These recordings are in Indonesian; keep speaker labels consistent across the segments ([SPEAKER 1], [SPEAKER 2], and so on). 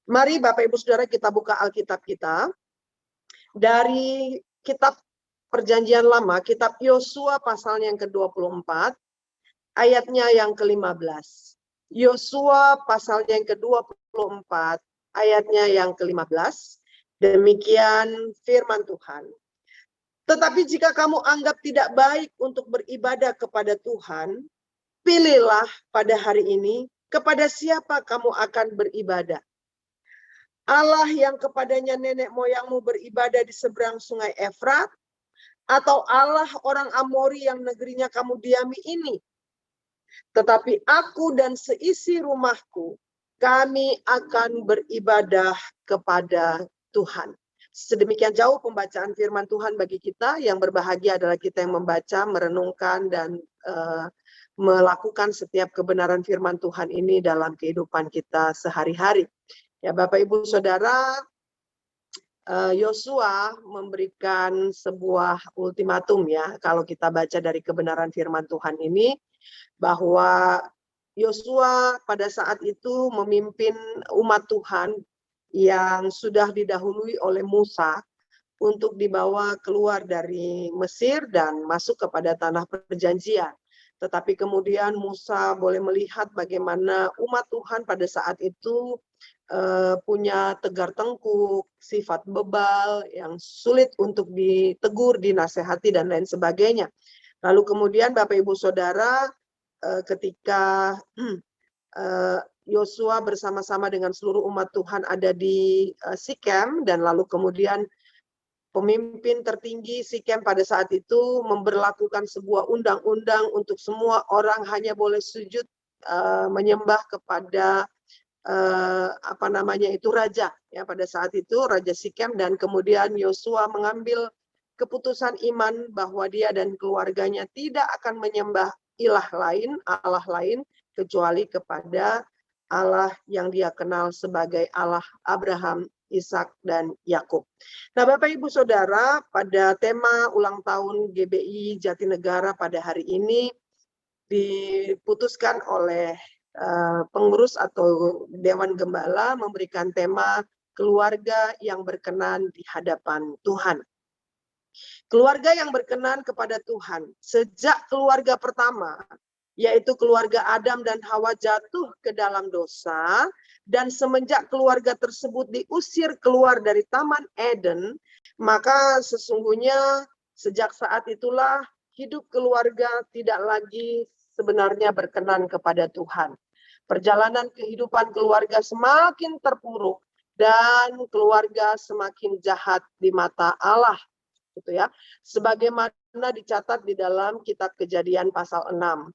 [SPEAKER 1] Mari Bapak Ibu Saudara kita buka Alkitab kita dari kitab Perjanjian Lama, kitab Yosua pasalnya yang ke-24, ayatnya yang ke-15. Yosua pasalnya yang ke-24, ayatnya yang ke-15. Demikian firman Tuhan. Tetapi jika kamu anggap tidak baik untuk beribadah kepada Tuhan, pilihlah pada hari ini kepada siapa kamu akan beribadah. Allah yang kepadanya nenek moyangmu beribadah di seberang sungai Efrat, atau Allah orang Amori yang negerinya kamu diami ini. Tetapi aku dan seisi rumahku, kami akan beribadah kepada Tuhan. Sedemikian jauh pembacaan firman Tuhan bagi kita. Yang berbahagia adalah kita yang membaca, merenungkan, dan melakukan setiap kebenaran firman Tuhan ini dalam kehidupan kita sehari-hari. Ya, Bapak Ibu Saudara, Yosua memberikan sebuah ultimatum ya, kalau kita baca dari kebenaran firman Tuhan ini, bahwa Yosua pada saat itu memimpin umat Tuhan yang sudah didahului oleh Musa untuk dibawa keluar dari Mesir dan masuk kepada tanah perjanjian. Tetapi kemudian Musa boleh melihat bagaimana umat Tuhan pada saat itu punya tegar tengkuk, sifat bebal yang sulit untuk ditegur, dinasehati, dan lain sebagainya. Lalu kemudian Bapak Ibu Saudara, ketika Yosua bersama-sama dengan seluruh umat Tuhan ada di Sikem, dan lalu kemudian pemimpin tertinggi Sikem pada saat itu memberlakukan sebuah undang-undang untuk semua orang hanya boleh sujud menyembah kepada raja ya, pada saat itu Raja Sikem, dan kemudian Yosua mengambil keputusan iman bahwa dia dan keluarganya tidak akan menyembah ilah lain, Allah lain, kecuali kepada Allah yang dia kenal sebagai Allah Abraham, Ishak, dan Yakub. Nah, Bapak Ibu Saudara, pada tema ulang tahun GBI Jatinegara pada hari ini diputuskan oleh pengurus atau Dewan Gembala memberikan tema keluarga yang berkenan di hadapan Tuhan. Keluarga yang berkenan kepada Tuhan. Sejak keluarga pertama, yaitu keluarga Adam dan Hawa jatuh ke dalam dosa, dan semenjak keluarga tersebut diusir keluar dari Taman Eden, maka sesungguhnya sejak saat itulah hidup keluarga tidak lagi sebenarnya berkenan kepada Tuhan. Perjalanan kehidupan keluarga semakin terpuruk dan keluarga semakin jahat di mata Allah, gitu ya. Sebagaimana dicatat di dalam kitab Kejadian pasal 6.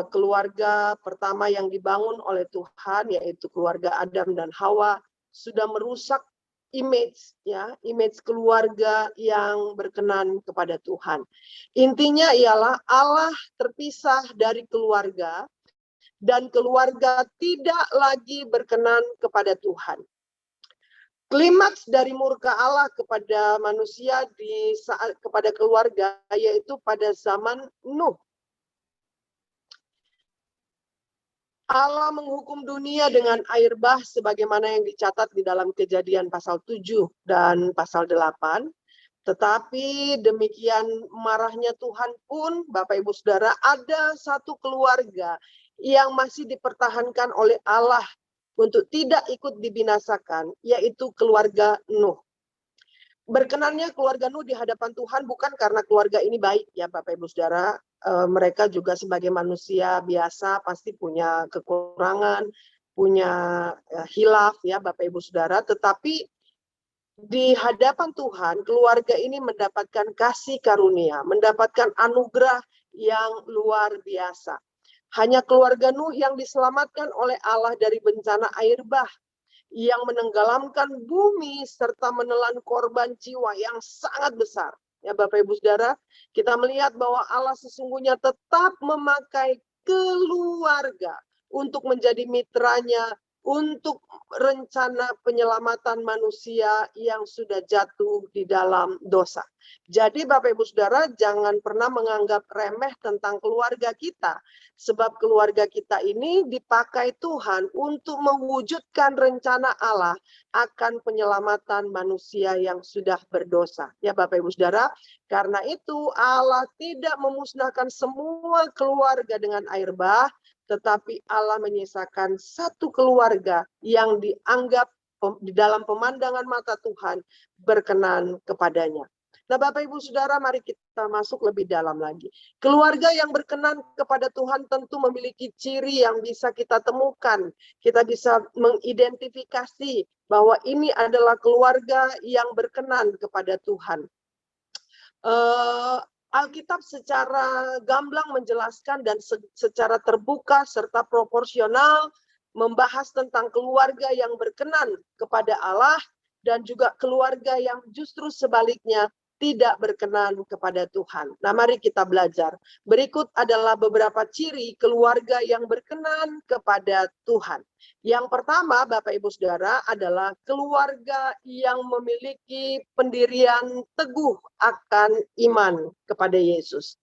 [SPEAKER 1] Keluarga pertama yang dibangun oleh Tuhan, yaitu keluarga Adam dan Hawa, sudah merusak image keluarga yang berkenan kepada Tuhan. Intinya ialah Allah terpisah dari keluarga, dan keluarga tidak lagi berkenan kepada Tuhan. Klimaks dari murka Allah kepada manusia kepada keluarga, yaitu pada zaman Nuh. Allah menghukum dunia dengan air bah sebagaimana yang dicatat di dalam Kejadian pasal 7 dan pasal 8. Tetapi demikian marahnya Tuhan pun, Bapak Ibu Saudara, ada satu keluarga yang masih dipertahankan oleh Allah untuk tidak ikut dibinasakan, yaitu keluarga Nuh. Berkenannya keluarga Nuh di hadapan Tuhan bukan karena keluarga ini baik ya Bapak Ibu Saudara. Mereka juga sebagai manusia biasa pasti punya kekurangan, punya hilaf ya Bapak Ibu Saudara. Tetapi di hadapan Tuhan, keluarga ini mendapatkan kasih karunia, mendapatkan anugerah yang luar biasa. Hanya keluarga Nuh yang diselamatkan oleh Allah dari bencana air bah yang menenggelamkan bumi serta menelan korban jiwa yang sangat besar. Ya Bapak Ibu Saudara, kita melihat bahwa Allah sesungguhnya tetap memakai keluarga untuk menjadi mitranya untuk rencana penyelamatan manusia yang sudah jatuh di dalam dosa. Jadi Bapak Ibu Saudara, jangan pernah menganggap remeh tentang keluarga kita. Sebab keluarga kita ini dipakai Tuhan untuk mewujudkan rencana Allah akan penyelamatan manusia yang sudah berdosa. Ya Bapak Ibu Saudara, karena itu Allah tidak memusnahkan semua keluarga dengan air bah, tetapi Allah menyisakan satu keluarga yang dianggap di dalam pemandangan mata Tuhan berkenan kepadanya. Nah, Bapak Ibu Saudara, mari kita masuk lebih dalam lagi. Keluarga yang berkenan kepada Tuhan tentu memiliki ciri yang bisa kita temukan. Kita bisa mengidentifikasi bahwa ini adalah keluarga yang berkenan kepada Tuhan. Alkitab secara gamblang menjelaskan dan secara terbuka serta proporsional membahas tentang keluarga yang berkenan kepada Allah dan juga keluarga yang justru sebaliknya tidak berkenan kepada Tuhan. Nah, mari kita belajar. Berikut adalah beberapa ciri keluarga yang berkenan kepada Tuhan. Yang pertama, Bapak Ibu Saudara, adalah keluarga yang memiliki pendirian teguh akan iman kepada Yesus.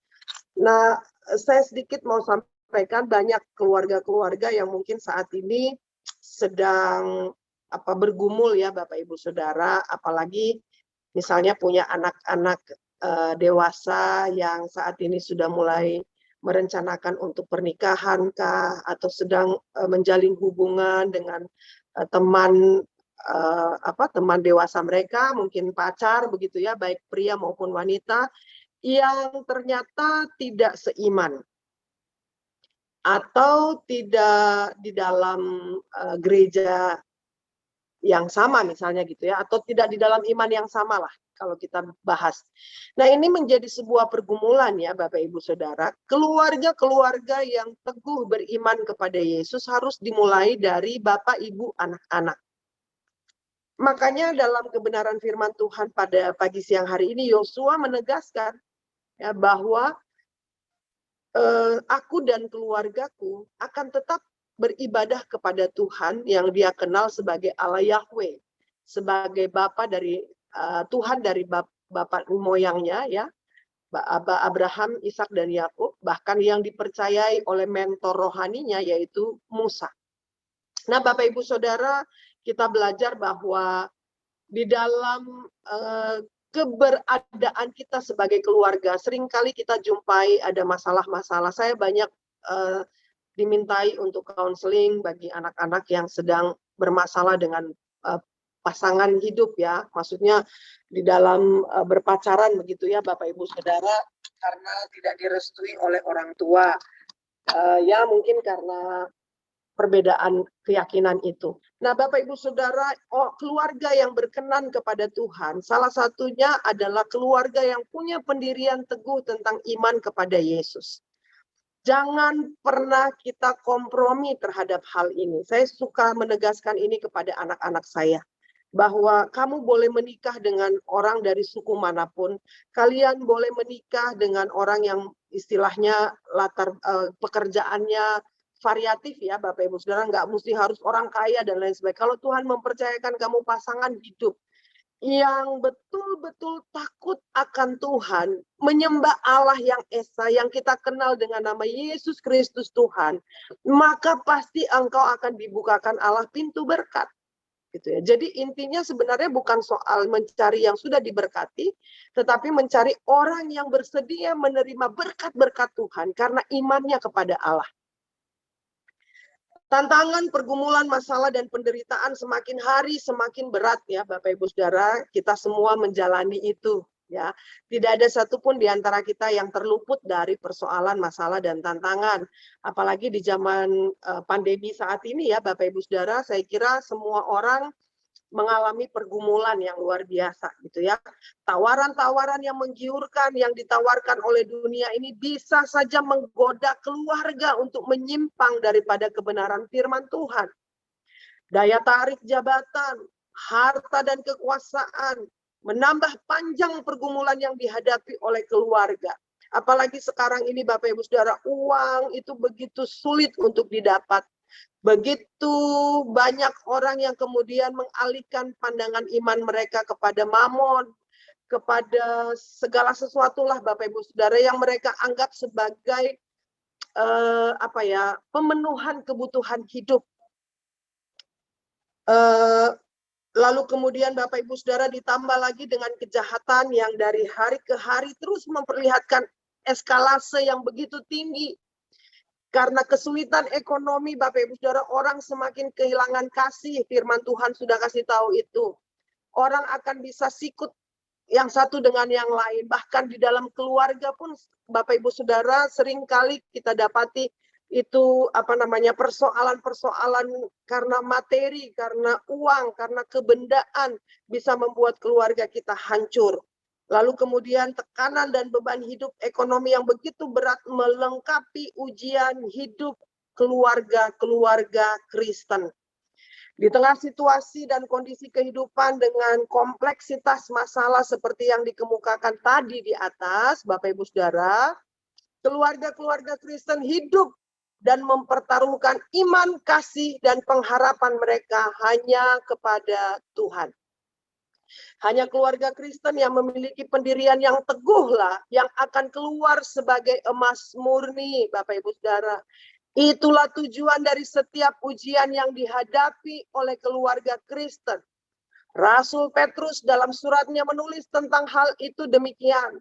[SPEAKER 1] Nah, saya sedikit mau sampaikan banyak keluarga-keluarga yang mungkin saat ini sedang bergumul ya Bapak Ibu Saudara, apalagi misalnya punya anak-anak dewasa yang saat ini sudah mulai merencanakan untuk pernikahan kah, atau sedang menjalin hubungan dengan teman teman dewasa mereka, mungkin pacar begitu ya, baik pria maupun wanita, yang ternyata tidak seiman atau tidak di dalam gereja yang sama misalnya gitu ya, atau tidak di dalam iman yang sama lah kalau kita bahas. Nah, ini menjadi sebuah pergumulan ya Bapak Ibu Saudara. Keluarga-keluarga yang teguh beriman kepada Yesus harus dimulai dari Bapak Ibu anak-anak. Makanya dalam kebenaran firman Tuhan pada pagi siang hari ini Yosua menegaskan ya bahwa aku dan keluargaku akan tetap beribadah kepada Tuhan yang dia kenal sebagai Allah Yahweh, sebagai Bapa dari Tuhan dari bapak moyangnya ya, Abraham, Ishak dan Yakub, bahkan yang dipercayai oleh mentor rohaninya yaitu Musa. Nah, Bapak Ibu Saudara, kita belajar bahwa di dalam keberadaan kita sebagai keluarga, seringkali kita jumpai ada masalah-masalah. Saya banyak dimintai untuk counseling bagi anak-anak yang sedang bermasalah dengan pasangan hidup ya, maksudnya di dalam berpacaran begitu ya Bapak Ibu Saudara, karena tidak direstui oleh orang tua, ya mungkin karena perbedaan keyakinan itu. Nah, Bapak Ibu Saudara, keluarga yang berkenan kepada Tuhan, salah satunya adalah keluarga yang punya pendirian teguh tentang iman kepada Yesus. Jangan pernah kita kompromi terhadap hal ini. Saya suka menegaskan ini kepada anak-anak saya, bahwa kamu boleh menikah dengan orang dari suku manapun, kalian boleh menikah dengan orang yang istilahnya latar pekerjaannya variatif ya Bapak Ibu Saudara, nggak mesti harus orang kaya dan lain sebagainya. Kalau Tuhan mempercayakan kamu pasangan hidup yang betul-betul takut akan Tuhan, menyembah Allah yang esa, yang kita kenal dengan nama Yesus Kristus Tuhan, maka pasti engkau akan dibukakan Allah pintu berkat. Gitu ya. Jadi intinya sebenarnya bukan soal mencari yang sudah diberkati, tetapi mencari orang yang bersedia menerima berkat-berkat Tuhan karena imannya kepada Allah. Tantangan, pergumulan, masalah, dan penderitaan semakin hari semakin berat ya Bapak Ibu Saudara, kita semua menjalani itu ya. Tidak ada satupun di antara kita yang terluput dari persoalan, masalah, dan tantangan. Apalagi di zaman pandemi saat ini ya Bapak Ibu Saudara, saya kira semua orang mengalami pergumulan yang luar biasa gitu ya. Tawaran-tawaran yang menggiurkan yang ditawarkan oleh dunia ini bisa saja menggoda keluarga untuk menyimpang daripada kebenaran firman Tuhan. Daya tarik jabatan, harta dan kekuasaan menambah panjang pergumulan yang dihadapi oleh keluarga. Apalagi sekarang ini Bapak Ibu Saudara, uang itu begitu sulit untuk didapat. Begitu banyak orang yang kemudian mengalihkan pandangan iman mereka kepada mamon, kepada segala sesuatu lah Bapak Ibu Saudara yang mereka anggap sebagai pemenuhan kebutuhan hidup. Lalu kemudian Bapak Ibu Saudara ditambah lagi dengan kejahatan yang dari hari ke hari terus memperlihatkan eskalase yang begitu tinggi. Karena kesulitan ekonomi Bapak Ibu Saudara, orang semakin kehilangan kasih. Firman Tuhan sudah kasih tahu itu. Orang akan bisa sikut yang satu dengan yang lain. Bahkan di dalam keluarga pun Bapak Ibu Saudara seringkali kita dapati itu persoalan-persoalan karena materi, karena uang, karena kebendaan bisa membuat keluarga kita hancur. Lalu kemudian tekanan dan beban hidup ekonomi yang begitu berat melengkapi ujian hidup keluarga-keluarga Kristen. Di tengah situasi dan kondisi kehidupan dengan kompleksitas masalah seperti yang dikemukakan tadi di atas, Bapak Ibu Saudara, keluarga-keluarga Kristen hidup dan mempertaruhkan iman, kasih, dan pengharapan mereka hanya kepada Tuhan. Hanya keluarga Kristen yang memiliki pendirian yang teguhlah yang akan keluar sebagai emas murni, Bapak Ibu Saudara. Itulah tujuan dari setiap ujian yang dihadapi oleh keluarga Kristen. Rasul Petrus dalam suratnya menulis tentang hal itu demikian.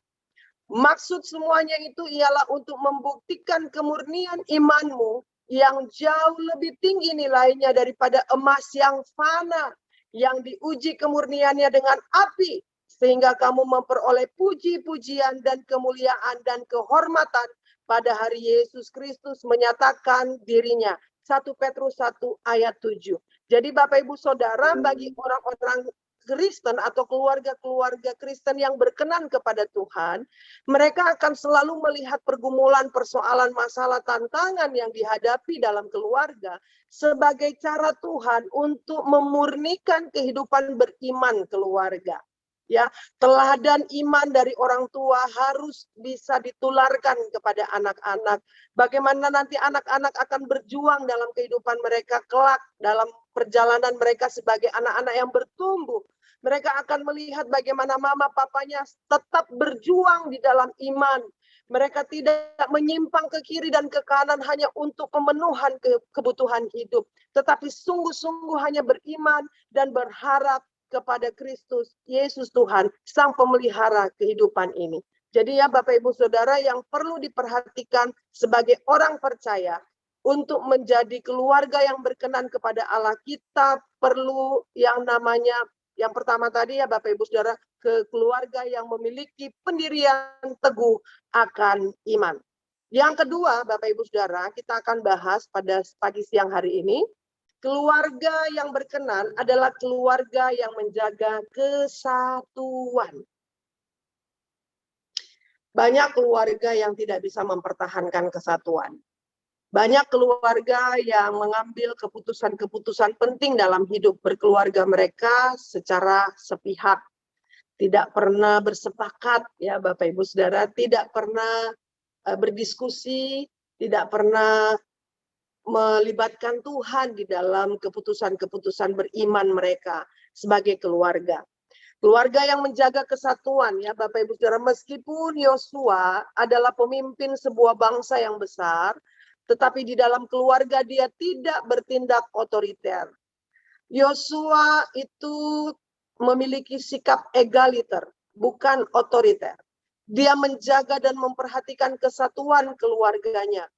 [SPEAKER 1] Maksud semuanya itu ialah untuk membuktikan kemurnian imanmu yang jauh lebih tinggi nilainya daripada emas yang fana, yang diuji kemurniannya dengan api, sehingga kamu memperoleh puji-pujian dan kemuliaan dan kehormatan pada hari Yesus Kristus menyatakan dirinya. 1 Petrus 1 ayat 7. Jadi Bapak Ibu Saudara, bagi orang-orang Kristen atau keluarga-keluarga Kristen yang berkenan kepada Tuhan, mereka akan selalu melihat pergumulan, persoalan, masalah, tantangan yang dihadapi dalam keluarga sebagai cara Tuhan untuk memurnikan kehidupan beriman keluarga. Ya, teladan iman dari orang tua harus bisa ditularkan kepada anak-anak. Bagaimana nanti anak-anak akan berjuang dalam kehidupan mereka kelak, dalam perjalanan mereka sebagai anak-anak yang bertumbuh. Mereka akan melihat bagaimana mama papanya tetap berjuang di dalam iman. Mereka tidak menyimpang ke kiri dan ke kanan hanya untuk pemenuhan kebutuhan hidup. Tetapi sungguh-sungguh hanya beriman dan berharap kepada Kristus, Yesus Tuhan, Sang Pemelihara kehidupan ini. Jadi ya Bapak Ibu Saudara yang perlu diperhatikan sebagai orang percaya, untuk menjadi keluarga yang berkenan kepada Allah, kita perlu yang namanya, yang pertama tadi ya Bapak Ibu Saudara, ke keluarga yang memiliki pendirian teguh akan iman. Yang kedua Bapak Ibu Saudara, kita akan bahas pada pagi siang hari ini, keluarga yang berkenan adalah keluarga yang menjaga kesatuan. Banyak keluarga yang tidak bisa mempertahankan kesatuan. Banyak keluarga yang mengambil keputusan-keputusan penting dalam hidup berkeluarga mereka secara sepihak. Tidak pernah bersepakat, ya Bapak Ibu Saudara, tidak pernah berdiskusi, tidak pernah melibatkan Tuhan di dalam keputusan-keputusan beriman mereka sebagai keluarga. Keluarga yang menjaga kesatuan, ya Bapak Ibu Saudara, meskipun Yosua adalah pemimpin sebuah bangsa yang besar, tetapi di dalam keluarga dia tidak bertindak otoriter. Yosua itu memiliki sikap egaliter, bukan otoriter. Dia menjaga dan memperhatikan kesatuan keluarganya.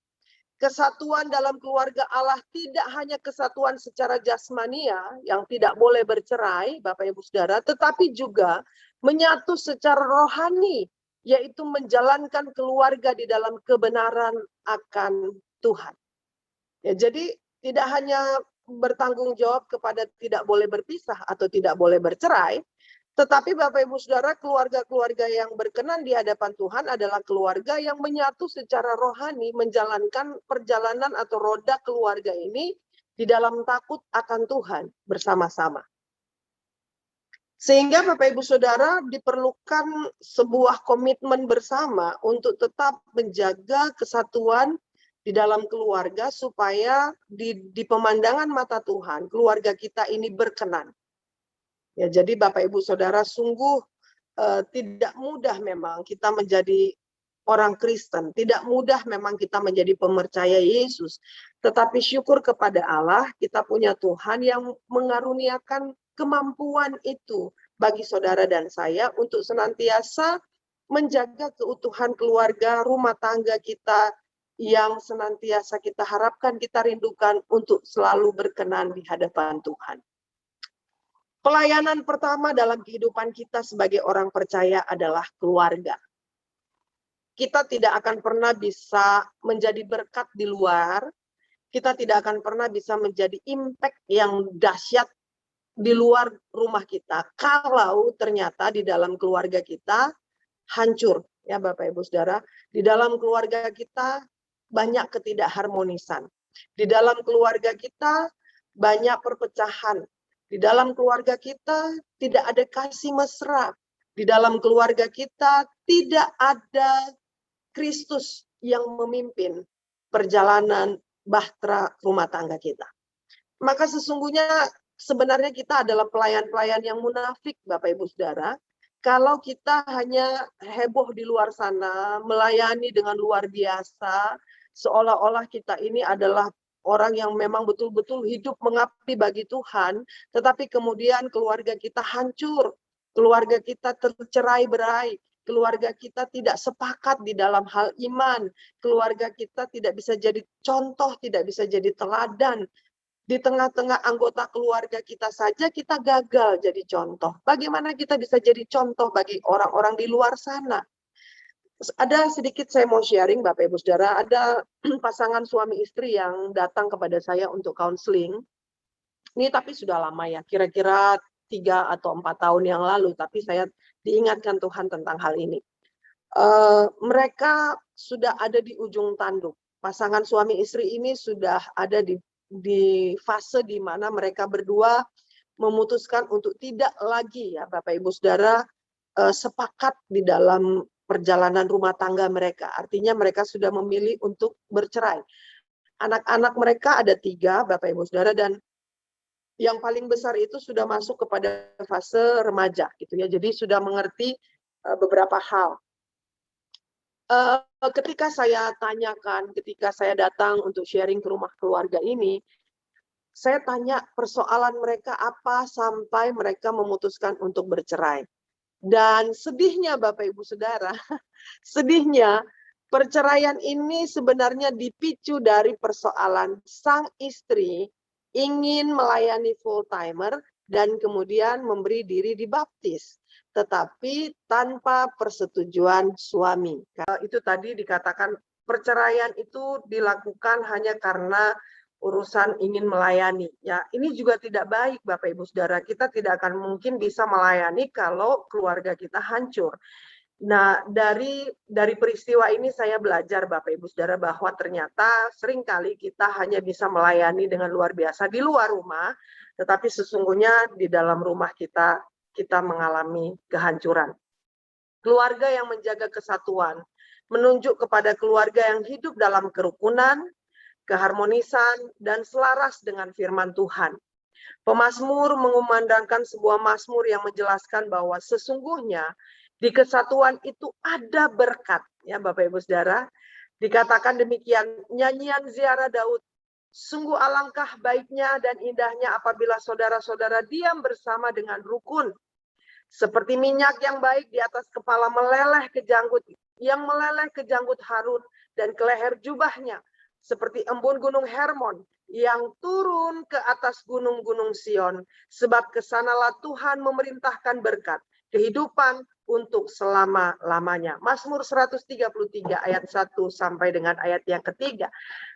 [SPEAKER 1] Kesatuan dalam keluarga Allah tidak hanya kesatuan secara jasmania yang tidak boleh bercerai, Bapak Ibu Saudara, tetapi juga menyatu secara rohani, yaitu menjalankan keluarga di dalam kebenaran akan Tuhan. Ya, jadi tidak hanya bertanggung jawab kepada tidak boleh berpisah atau tidak boleh bercerai, tetapi Bapak Ibu Saudara, keluarga-keluarga yang berkenan di hadapan Tuhan adalah keluarga yang menyatu secara rohani, menjalankan perjalanan atau roda keluarga ini di dalam takut akan Tuhan bersama-sama. Sehingga Bapak Ibu Saudara diperlukan sebuah komitmen bersama untuk tetap menjaga kesatuan di dalam keluarga supaya di pemandangan mata Tuhan, keluarga kita ini berkenan. Ya, jadi Bapak Ibu Saudara, sungguh tidak mudah memang kita menjadi orang Kristen, tidak mudah memang kita menjadi pemercaya Yesus. Tetapi syukur kepada Allah, kita punya Tuhan yang mengaruniakan kemampuan itu bagi saudara dan saya untuk senantiasa menjaga keutuhan keluarga, rumah tangga kita yang senantiasa kita harapkan, kita rindukan untuk selalu berkenan di hadapan Tuhan. Pelayanan pertama dalam kehidupan kita sebagai orang percaya adalah keluarga. Kita tidak akan pernah bisa menjadi berkat di luar, kita tidak akan pernah bisa menjadi impact yang dahsyat di luar rumah kita kalau ternyata di dalam keluarga kita hancur, ya Bapak Ibu Saudara. Di dalam keluarga kita banyak ketidakharmonisan. Di dalam keluarga kita banyak perpecahan. Di dalam keluarga kita tidak ada kasih mesra. Di dalam keluarga kita tidak ada Kristus yang memimpin perjalanan bahtera rumah tangga kita. Maka sesungguhnya sebenarnya kita adalah pelayan-pelayan yang munafik, Bapak Ibu Saudara. Kalau kita hanya heboh di luar sana, melayani dengan luar biasa, seolah-olah kita ini adalah orang yang memang betul-betul hidup mengabdi bagi Tuhan, tetapi kemudian keluarga kita hancur, keluarga kita tercerai-berai, keluarga kita tidak sepakat di dalam hal iman, keluarga kita tidak bisa jadi contoh, tidak bisa jadi teladan. Di tengah-tengah anggota keluarga kita saja kita gagal jadi contoh. Bagaimana kita bisa jadi contoh bagi orang-orang di luar sana? Ada sedikit saya mau sharing, Bapak Ibu Saudara, ada pasangan suami istri yang datang kepada saya untuk counseling. Ini tapi sudah lama ya, kira-kira 3 atau 4 tahun yang lalu, tapi saya diingatkan Tuhan tentang hal ini. Mereka sudah ada di ujung tanduk. Pasangan suami istri ini sudah ada di fase di mana mereka berdua memutuskan untuk tidak lagi, ya Bapak Ibu Saudara, sepakat di dalam perjalanan rumah tangga mereka. Artinya mereka sudah memilih untuk bercerai. Anak-anak mereka ada 3, Bapak Ibu Saudara, dan yang paling besar itu sudah masuk kepada fase remaja, gitu ya. Jadi sudah mengerti beberapa hal. Ketika saya tanyakan, ketika saya datang untuk sharing ke rumah keluarga ini, saya tanya persoalan mereka apa sampai mereka memutuskan untuk bercerai. Dan sedihnya Bapak Ibu Saudara, sedihnya perceraian ini sebenarnya dipicu dari persoalan sang istri ingin melayani full timer dan kemudian memberi diri dibaptis, tetapi tanpa persetujuan suami. Itu tadi dikatakan perceraian itu dilakukan hanya karena urusan ingin melayani. Ya, ini juga tidak baik Bapak Ibu Saudara. Kita tidak akan mungkin bisa melayani kalau keluarga kita hancur. Nah, dari peristiwa ini saya belajar Bapak Ibu Saudara bahwa ternyata seringkali kita hanya bisa melayani dengan luar biasa di luar rumah, tetapi sesungguhnya di dalam rumah kita mengalami kehancuran. Keluarga yang menjaga kesatuan menunjuk kepada keluarga yang hidup dalam kerukunan, keharmonisan, dan selaras dengan firman Tuhan. Pemazmur mengumandangkan sebuah mazmur yang menjelaskan bahwa sesungguhnya di kesatuan itu ada berkat, ya Bapak Ibu Saudara. Dikatakan demikian, nyanyian ziarah Daud, sungguh alangkah baiknya dan indahnya apabila saudara-saudara diam bersama dengan rukun. Seperti minyak yang baik di atas kepala meleleh ke janggut, yang meleleh ke janggut Harun dan ke leher jubahnya. Seperti embun gunung Hermon yang turun ke atas gunung-gunung Sion. Sebab kesanalah Tuhan memerintahkan berkat, kehidupan untuk selama-lamanya. Mazmur 133 ayat 1 sampai dengan ayat yang ketiga.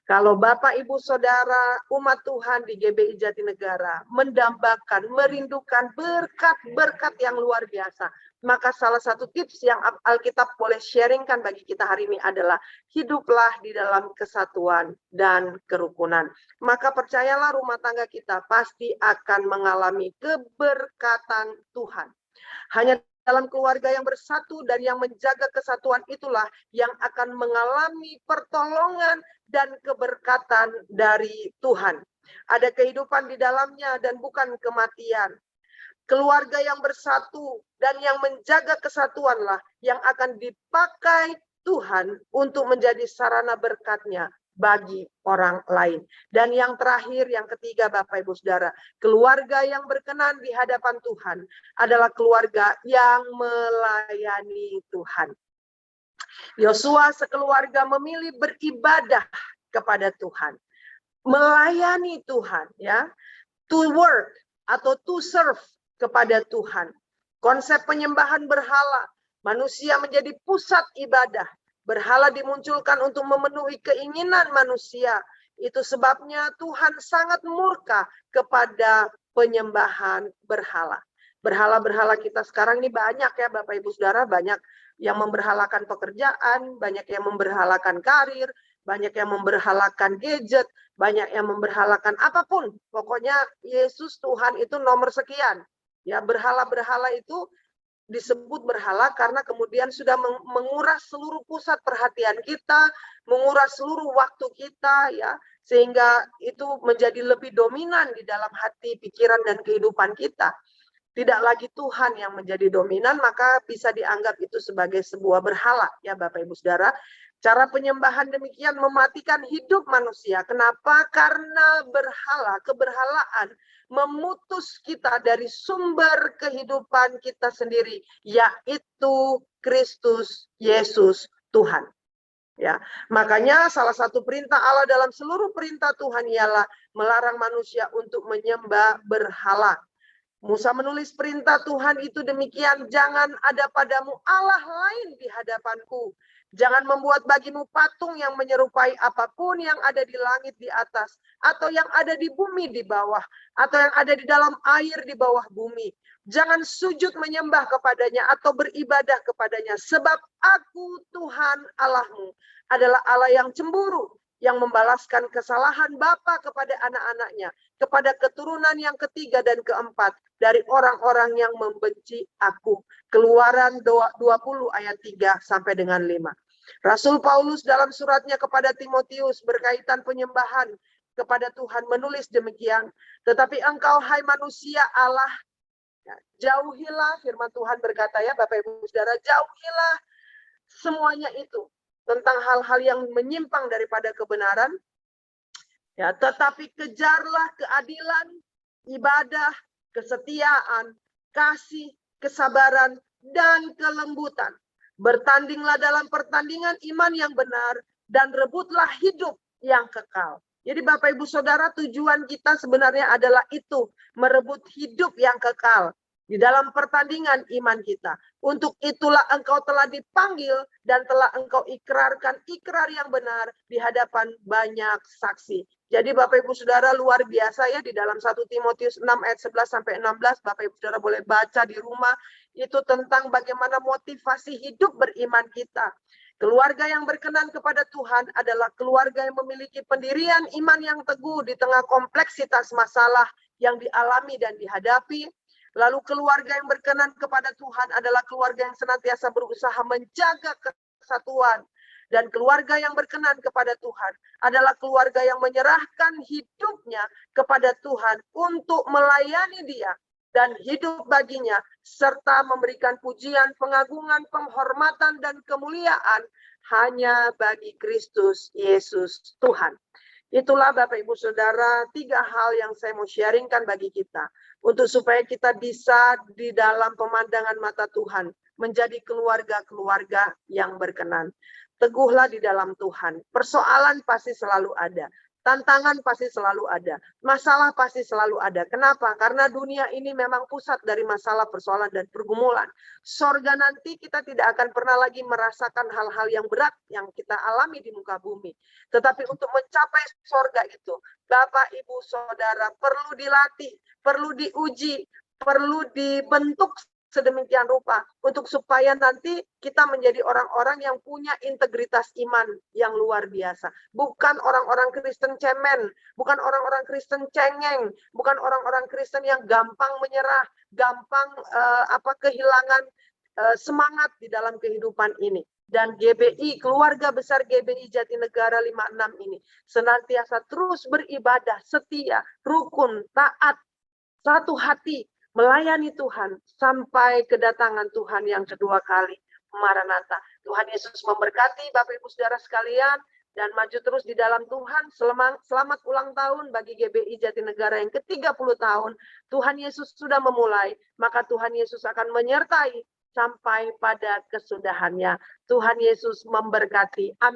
[SPEAKER 1] Kalau Bapak, Ibu, Saudara, umat Tuhan di GBI Jatinegara mendambakan, merindukan berkat-berkat yang luar biasa, maka salah satu tips yang Alkitab boleh sharingkan bagi kita hari ini adalah hiduplah di dalam kesatuan dan kerukunan. Maka percayalah rumah tangga kita pasti akan mengalami keberkatan Tuhan. Hanya dalam keluarga yang bersatu dan yang menjaga kesatuan itulah yang akan mengalami pertolongan dan keberkatan dari Tuhan. Ada kehidupan di dalamnya dan bukan kematian. Keluarga yang bersatu dan yang menjaga kesatuanlah yang akan dipakai Tuhan untuk menjadi sarana berkat-Nya bagi orang lain. Dan yang terakhir, yang ketiga, Bapak Ibu Saudara, keluarga yang berkenan di hadapan Tuhan adalah keluarga yang melayani Tuhan. Yosua sekeluarga memilih beribadah kepada Tuhan, melayani Tuhan, ya, to work atau to serve kepada Tuhan. Konsep penyembahan berhala, manusia menjadi pusat ibadah. Berhala dimunculkan untuk memenuhi keinginan manusia. Itu sebabnya Tuhan sangat murka kepada penyembahan berhala. Berhala-berhala kita sekarang ini banyak ya Bapak Ibu Saudara, banyak yang memberhalakan pekerjaan, banyak yang memberhalakan karir, banyak yang memberhalakan gadget, banyak yang memberhalakan apapun. Pokoknya Yesus Tuhan itu nomor sekian. Ya, berhala-berhala itu disebut berhala karena kemudian sudah menguras seluruh pusat perhatian kita, menguras seluruh waktu kita, ya, sehingga itu menjadi lebih dominan di dalam hati, pikiran, dan kehidupan kita. Tidak lagi Tuhan yang menjadi dominan, maka bisa dianggap itu sebagai sebuah berhala, ya Bapak Ibu Saudara. Cara penyembahan demikian mematikan hidup manusia. Kenapa? Karena keberhalaan memutus kita dari sumber kehidupan kita sendiri, yaitu Kristus Yesus Tuhan. Ya, makanya salah satu perintah Allah dalam seluruh perintah Tuhan ialah melarang manusia untuk menyembah berhala. Musa menulis perintah Tuhan itu demikian, jangan ada padamu Allah lain di hadapanku. Jangan membuat bagimu patung yang menyerupai apapun yang ada di langit di atas, atau yang ada di bumi di bawah, atau yang ada di dalam air di bawah bumi. Jangan sujud menyembah kepadanya atau beribadah kepadanya, sebab aku Tuhan Allahmu adalah Allah yang cemburu, yang membalaskan kesalahan bapa kepada anak-anaknya, kepada keturunan yang ketiga dan keempat dari orang-orang yang membenci aku. Keluaran 20 ayat 3 sampai dengan 5. Rasul Paulus dalam suratnya kepada Timotius berkaitan penyembahan kepada Tuhan menulis demikian, tetapi engkau hai manusia Allah, jauhilah, firman Tuhan berkata ya Bapak Ibu Saudara, jauhilah semuanya itu tentang hal-hal yang menyimpang daripada kebenaran, ya, tetapi kejarlah keadilan, ibadah, kesetiaan, kasih, kesabaran, dan kelembutan. Bertandinglah dalam pertandingan iman yang benar, dan rebutlah hidup yang kekal. Jadi Bapak Ibu Saudara, tujuan kita sebenarnya adalah itu, merebut hidup yang kekal di dalam pertandingan iman kita. Untuk itulah engkau telah dipanggil dan telah engkau ikrarkan ikrar yang benar di hadapan banyak saksi. Jadi Bapak Ibu Saudara luar biasa ya, di dalam 1 Timotius 6 ayat 11 sampai 16, Bapak Ibu Saudara boleh baca di rumah, itu tentang bagaimana motivasi hidup beriman kita. Keluarga yang berkenan kepada Tuhan adalah keluarga yang memiliki pendirian iman yang teguh di tengah kompleksitas masalah yang dialami dan dihadapi. Lalu keluarga yang berkenan kepada Tuhan adalah keluarga yang senantiasa berusaha menjaga kesatuan. Dan keluarga yang berkenan kepada Tuhan adalah keluarga yang menyerahkan hidupnya kepada Tuhan untuk melayani Dia dan hidup baginya, serta memberikan pujian, pengagungan, penghormatan, dan kemuliaan hanya bagi Kristus Yesus Tuhan. Itulah Bapak Ibu Saudara, 3 hal yang saya mau sharingkan bagi kita. Untuk supaya kita bisa di dalam pemandangan mata Tuhan, menjadi keluarga-keluarga yang berkenan. Teguhlah di dalam Tuhan. Persoalan pasti selalu ada. Tantangan pasti selalu ada. Masalah pasti selalu ada. Kenapa? Karena dunia ini memang pusat dari masalah, persoalan, dan pergumulan. Sorga nanti kita tidak akan pernah lagi merasakan hal-hal yang berat yang kita alami di muka bumi. Tetapi untuk mencapai sorga itu, Bapak, Ibu, Saudara perlu dilatih, perlu diuji, perlu dibentuk sedemikian rupa untuk supaya nanti kita menjadi orang-orang yang punya integritas iman yang luar biasa. Bukan orang-orang Kristen cemen, bukan orang-orang Kristen cengeng, bukan orang-orang Kristen yang gampang menyerah, gampang kehilangan semangat di dalam kehidupan ini. Dan GBI, keluarga besar GBI Jatinegara 56 ini senantiasa terus beribadah, setia, rukun, taat, satu hati, melayani Tuhan sampai kedatangan Tuhan yang kedua kali. Maranatha. Tuhan Yesus memberkati Bapak Ibu Saudara sekalian dan maju terus di dalam Tuhan. Selamat ulang tahun bagi GBI Jatinegara yang ke-30 tahun. Tuhan Yesus sudah memulai, maka Tuhan Yesus akan menyertai sampai pada kesudahannya. Tuhan Yesus memberkati. Amin.